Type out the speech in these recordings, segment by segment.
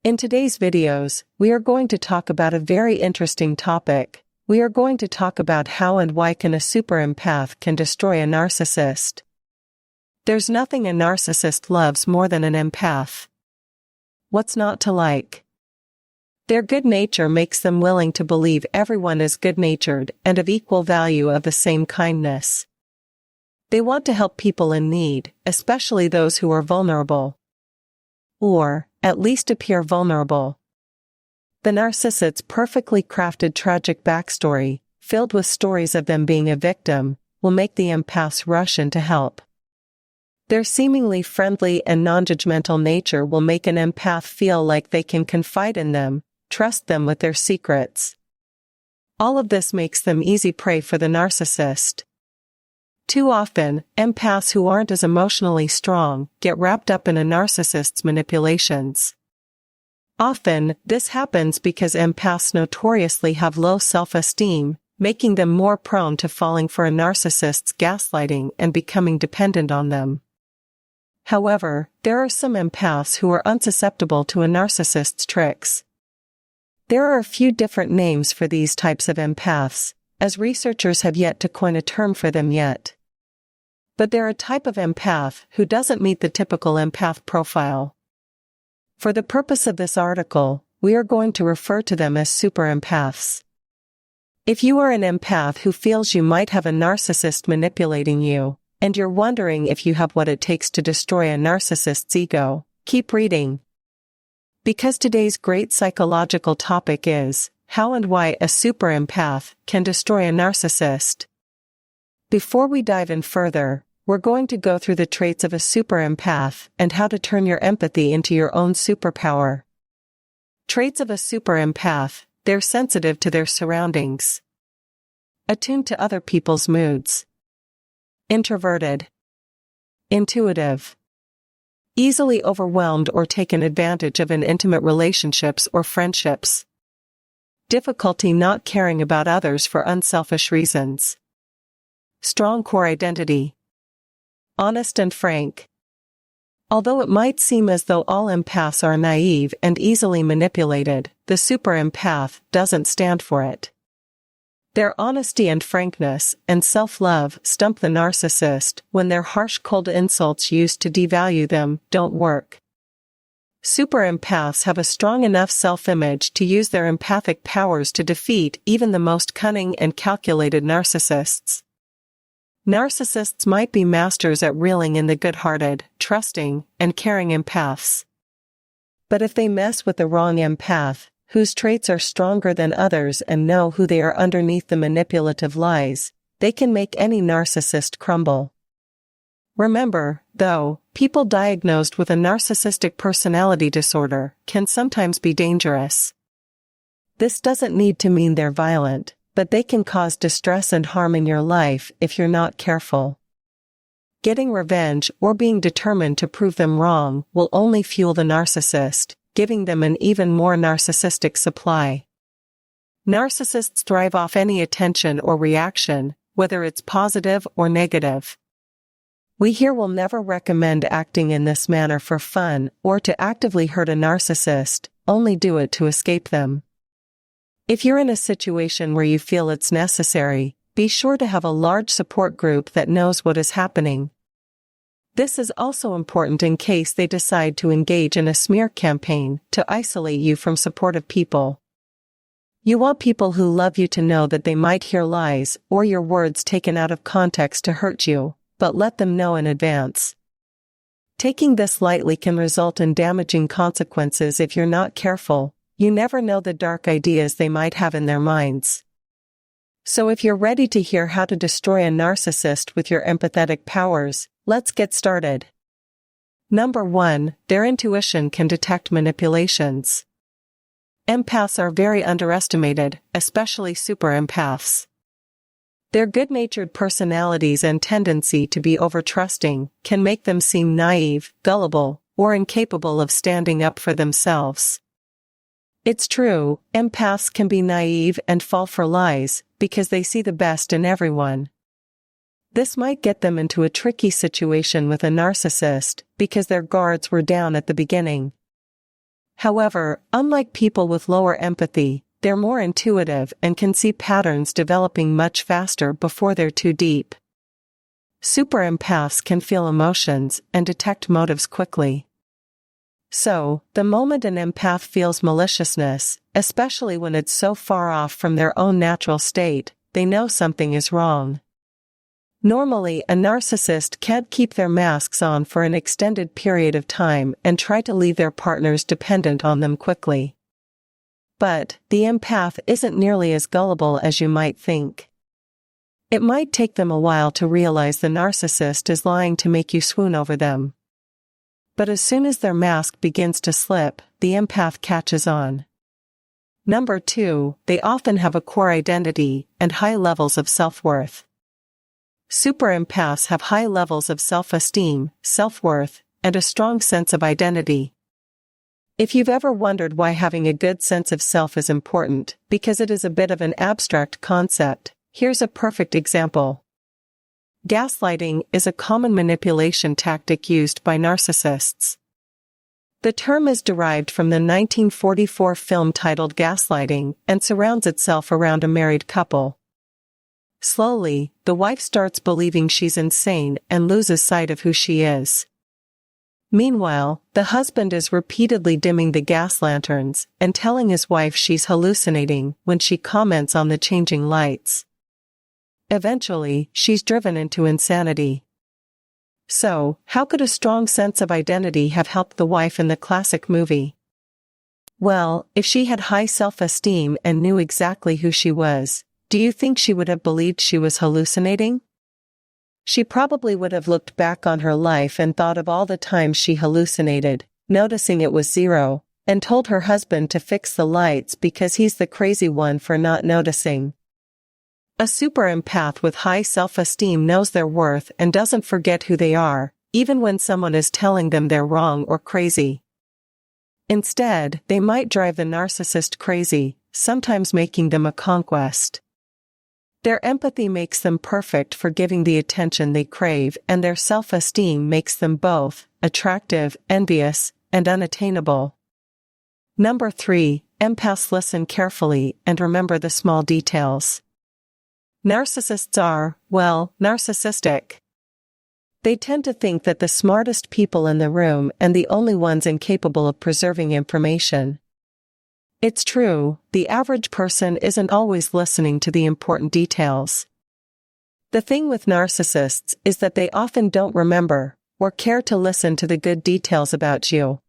In today's videos, we are going to talk about a very interesting topic. We are going to talk about how and why can a super empath can destroy a narcissist. There's nothing a narcissist loves more than an empath. What's not to like? Their good nature makes them willing to believe everyone is good-natured and of equal value, of the same kindness. They want to help people in need, especially those who are vulnerable. Or, at least appear vulnerable. The narcissist's perfectly crafted tragic backstory, filled with stories of them being a victim, will make the empaths rush in to help. Their seemingly friendly and non-judgmental nature will make an empath feel like they can confide in them, trust them with their secrets. All of this makes them easy prey for the narcissist. Too often, empaths who aren't as emotionally strong get wrapped up in a narcissist's manipulations. Often, this happens because empaths notoriously have low self-esteem, making them more prone to falling for a narcissist's gaslighting and becoming dependent on them. However, there are some empaths who are unsusceptible to a narcissist's tricks. There are a few different names for these types of empaths, as researchers have yet to coin a term for them yet. But they're a type of empath who doesn't meet the typical empath profile. For the purpose of this article, we are going to refer to them as super empaths. If you are an empath who feels you might have a narcissist manipulating you, and you're wondering if you have what it takes to destroy a narcissist's ego, keep reading. Because today's great psychological topic is how and why a super empath can destroy a narcissist. Before we dive in further, we're going to go through the traits of a super empath and how to turn your empathy into your own superpower. Traits of a super empath: they're sensitive to their surroundings, attuned to other people's moods, introverted, intuitive, easily overwhelmed or taken advantage of in intimate relationships or friendships, difficulty not caring about others for unselfish reasons, strong core identity, honest and frank. Although it might seem as though all empaths are naive and easily manipulated, the super empath doesn't stand for it. Their honesty and frankness and self-love stump the narcissist when their harsh cold insults used to devalue them don't work. Super empaths have a strong enough self-image to use their empathic powers to defeat even the most cunning and calculated narcissists. Narcissists might be masters at reeling in the good-hearted, trusting, and caring empaths. But if they mess with the wrong empath, whose traits are stronger than others and know who they are underneath the manipulative lies, they can make any narcissist crumble. Remember, though, people diagnosed with a narcissistic personality disorder can sometimes be dangerous. This doesn't need to mean they're violent, but they can cause distress and harm in your life if you're not careful. Getting revenge or being determined to prove them wrong will only fuel the narcissist, giving them an even more narcissistic supply. Narcissists thrive off any attention or reaction, whether it's positive or negative. We here will never recommend acting in this manner for fun or to actively hurt a narcissist, only do it to escape them. If you're in a situation where you feel it's necessary, be sure to have a large support group that knows what is happening. This is also important in case they decide to engage in a smear campaign to isolate you from supportive people. You want people who love you to know that they might hear lies or your words taken out of context to hurt you, but let them know in advance. Taking this lightly can result in damaging consequences if you're not careful. You never know the dark ideas they might have in their minds. So if you're ready to hear how to destroy a narcissist with your empathetic powers, let's get started. Number 1, their intuition can detect manipulations. Empaths are very underestimated, especially super empaths. Their good-natured personalities and tendency to be over-trusting can make them seem naive, gullible, or incapable of standing up for themselves. It's true, empaths can be naive and fall for lies, because they see the best in everyone. This might get them into a tricky situation with a narcissist, because their guards were down at the beginning. However, unlike people with lower empathy, they're more intuitive and can see patterns developing much faster before they're too deep. Super empaths can feel emotions and detect motives quickly. So, the moment an empath feels maliciousness, especially when it's so far off from their own natural state, they know something is wrong. Normally, a narcissist can't keep their masks on for an extended period of time and try to leave their partners dependent on them quickly. But, the empath isn't nearly as gullible as you might think. It might take them a while to realize the narcissist is lying to make you swoon over them. But as soon as their mask begins to slip, the empath catches on. Number 2, they often have a core identity and high levels of self-worth. Super empaths have high levels of self-esteem, self-worth, and a strong sense of identity. If you've ever wondered why having a good sense of self is important, because it is a bit of an abstract concept, here's a perfect example. Gaslighting is a common manipulation tactic used by narcissists. The term is derived from the 1944 film titled Gaslighting and surrounds itself around a married couple. Slowly, the wife starts believing she's insane and loses sight of who she is. Meanwhile, the husband is repeatedly dimming the gas lanterns and telling his wife she's hallucinating when she comments on the changing lights. Eventually, she's driven into insanity. So, how could a strong sense of identity have helped the wife in the classic movie? Well, if she had high self-esteem and knew exactly who she was, do you think she would have believed she was hallucinating? She probably would have looked back on her life and thought of all the times she hallucinated, noticing it was zero, and told her husband to fix the lights because he's the crazy one for not noticing. A super empath with high self-esteem knows their worth and doesn't forget who they are, even when someone is telling them they're wrong or crazy. Instead, they might drive the narcissist crazy, sometimes making them a conquest. Their empathy makes them perfect for giving the attention they crave, and their self-esteem makes them both attractive, envious, and unattainable. Number 3, empaths listen carefully and remember the small details. Narcissists are, well, narcissistic. They tend to think that the smartest people in the room and the only ones incapable of preserving information. It's true, the average person isn't always listening to the important details. The thing with narcissists is that they often don't remember or care to listen to the good details about you.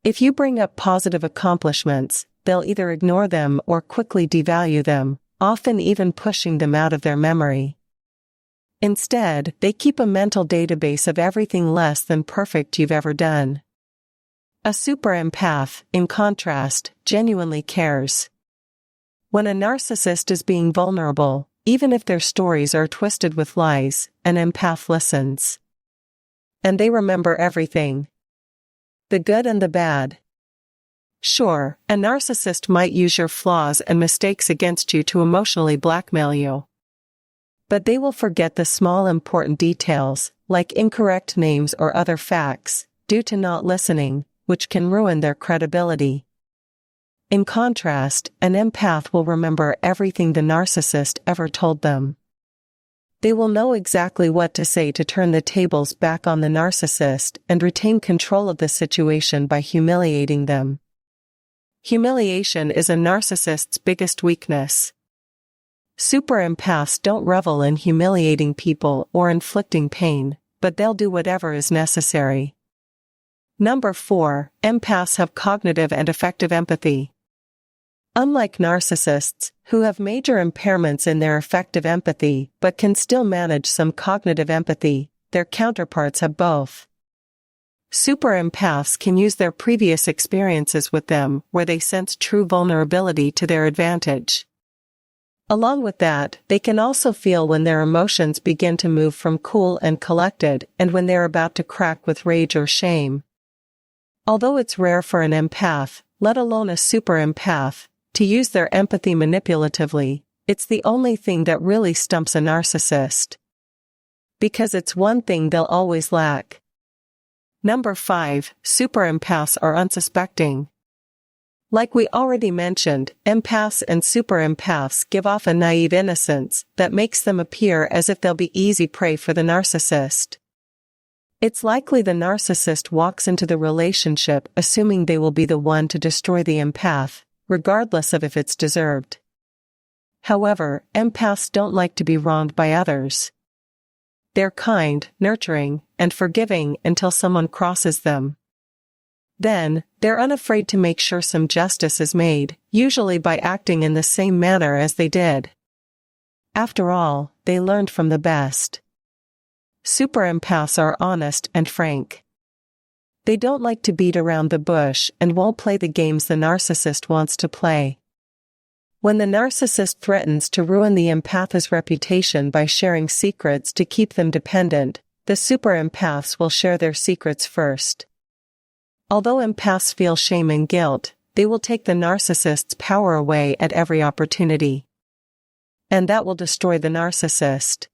If you bring up positive accomplishments, they'll either ignore them or quickly devalue them, often even pushing them out of their memory. Instead, they keep a mental database of everything less than perfect you've ever done. A super empath, in contrast, genuinely cares. When a narcissist is being vulnerable, even if their stories are twisted with lies, an empath listens. And they remember everything. The good and the bad. Sure, a narcissist might use your flaws and mistakes against you to emotionally blackmail you. But they will forget the small important details, like incorrect names or other facts, due to not listening, which can ruin their credibility. In contrast, an empath will remember everything the narcissist ever told them. They will know exactly what to say to turn the tables back on the narcissist and retain control of the situation by humiliating them. Humiliation is a narcissist's biggest weakness. Super empaths don't revel in humiliating people or inflicting pain, but they'll do whatever is necessary. Number 4, empaths have cognitive and affective empathy. Unlike narcissists, who have major impairments in their affective empathy but can still manage some cognitive empathy, their counterparts have both. Super empaths can use their previous experiences with them where they sense true vulnerability to their advantage. Along with that, they can also feel when their emotions begin to move from cool and collected and when they're about to crack with rage or shame. Although it's rare for an empath, let alone a super empath, to use their empathy manipulatively, it's the only thing that really stumps a narcissist. Because it's one thing they'll always lack. Number 5, super empaths are unsuspecting. Like we already mentioned, empaths and super empaths give off a naive innocence that makes them appear as if they'll be easy prey for the narcissist. It's likely the narcissist walks into the relationship assuming they will be the one to destroy the empath, regardless of if it's deserved. However, empaths don't like to be wronged by others. They're kind, nurturing, and forgiving until someone crosses them. Then, they're unafraid to make sure some justice is made, usually by acting in the same manner as they did. After all, they learned from the best. Super empaths are honest and frank. They don't like to beat around the bush and won't play the games the narcissist wants to play. When the narcissist threatens to ruin the empath's reputation by sharing secrets to keep them dependent, the super empaths will share their secrets first. Although empaths feel shame and guilt, they will take the narcissist's power away at every opportunity. And that will destroy the narcissist.